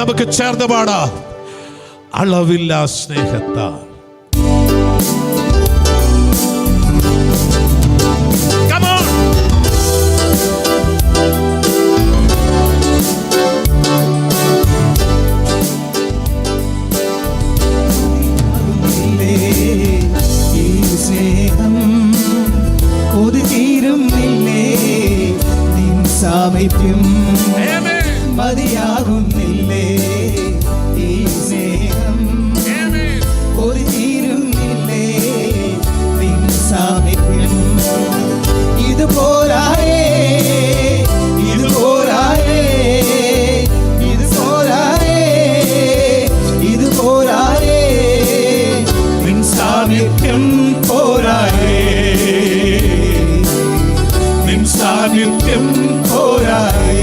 നമുക്ക് ചേർന്ന് പാടാം. അളവില്ല സ്നേഹത്താൽ. മതിയാകുന്നില്ലേ ഈ സ്നേഹം, ഒരു തീരുന്നില്ലേ നിൻ സാമീപ്യം. ഇത് പോരായേ, ഇത് പോരായേ, ഇത് പോരായേ, ഇത് പോരായേ, നിൻ സാമീപ്യം പോരായേ, നിൻ സാമീപ്യം പോരായേ.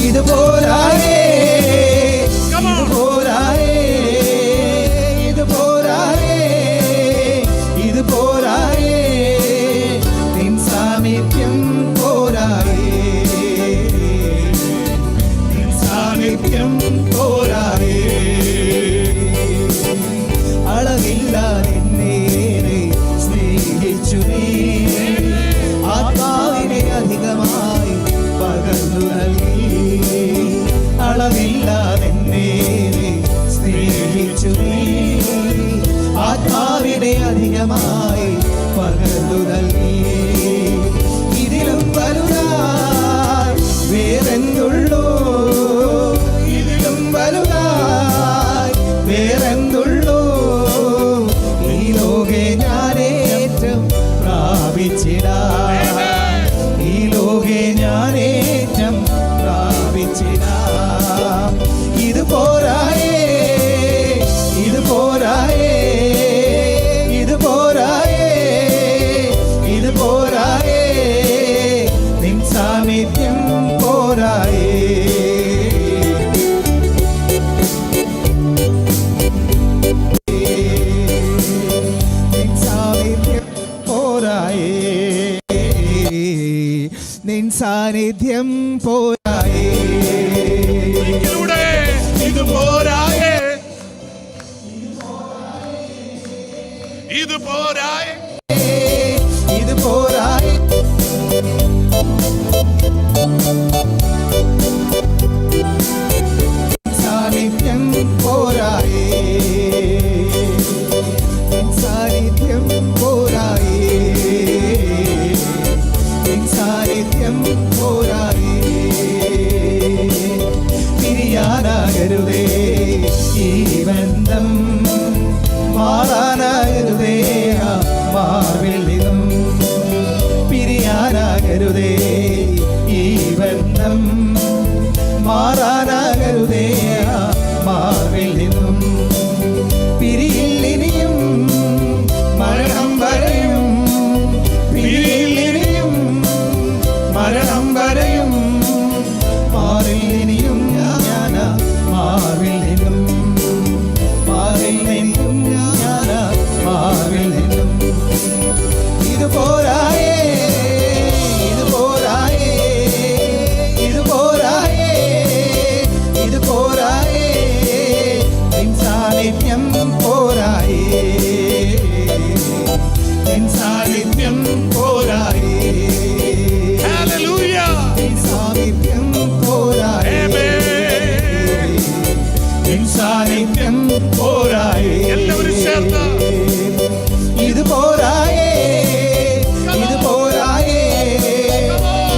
ഇത് പോരായേ, ഇത് പോരായേ, ഇത് പോരായേ, ഇത് പോരായേ, നിൻ സാമീപ്യം പോരായേ, നിൻ സാമീപ്യം പോരായേ. അളവില്ലാതെ എന്നെ സ്നേഹിച്ചു നീ, ആത്മാവിനെ അധികമായി പകർന്നു നൽകി. അളവില്ലാതെന്നെ സ്നേഹിച്ചു നീ, ആത്മാവിനെ അധികമായി പകർന്നു നൽകി. ഇതിലും വലുതായി വേറെന്തുള്ളൂ, ഇതിലും വലുതായി വേറെന്തുള്ളൂ. ഈ ലോകെ ഞാനേറ്റം പ്രാപിച്ചിടാം, ഈ ലോകെ ഞാനേറ്റം പ്രാപിച്ചിടാം. ഇത് പോരായേ, ഇത് പോരായേ, ഇത് പോരായേ, ഇത് പോരായേ, നിൻ സാമീപ്യം പോരായേ. നിൻ സാമീപ്യം പോരായേ, നിൻ സാന്നിധ്യം പോരായേ. ഇത് പോരായേ, ഇത് പോരായേ, ഇത് പോരായേ, സാന്നിധ്യം പോരായേ, സാന്നിധ്യം പോരായേ, സാന്നിധ്യം പോരായേ. പിരിയാനാകരുതേ ഈ ബന്ധം, മാറാനാകരുതേ മാർവിൽ നിന്നും. പിരിയാനാകരുതേ ഈ ബന്ധം, മാറാനാകരുതേ മാർവിൽ നിന്നും. പിരിയില്ലിനിയും മരണം വരെയും, പിരിയില്ലിനിയും മരണം വരെയും, മാറില്ലിനിയും ഞാൻ മാറിൽ നിന്നും, മാറിൽ നിന്നും ഞാൻ മാറിൽ നിന്നും. ഇത് പോരായേ, ഇത് പോരായേ, ഇത് പോരായേ, ഇത് പോരായേ, നിൻ സാന്നിധ്യം പോരായേ, നിൻ സാന്നിധ്യം പോരായേ. ഹല്ലേലൂയ. നിൻ സാന്നിധ്യം പോരായേ, നിൻ സാന്നിധ്യം പോരായേ. എല്ലാവരും ചേർന്ന് ഇത് പോരായേ, ഇത് പോരായേ,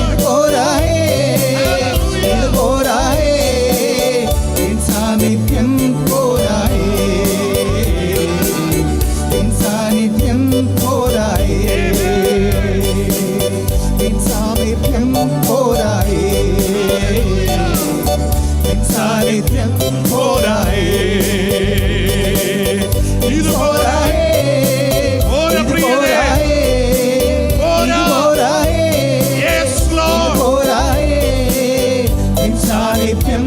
ഇത് പോരായേ, ഇത് പോരായേ, നിൻ സാന്നിധ്യം പോരായേ, നിൻ സാന്നിധ്യം പോരായേ, നിൻ സാന്നിധ്യം പോരായേ, നിൻ സാന്നിധ്യം പോരായേ. ഇത് പോരായേ, ഓരോ പ്രിയരേ, പോരായേ, യെസ് ലോർഡ്, പോരായേ, നിൻ സാന്നിധ്യം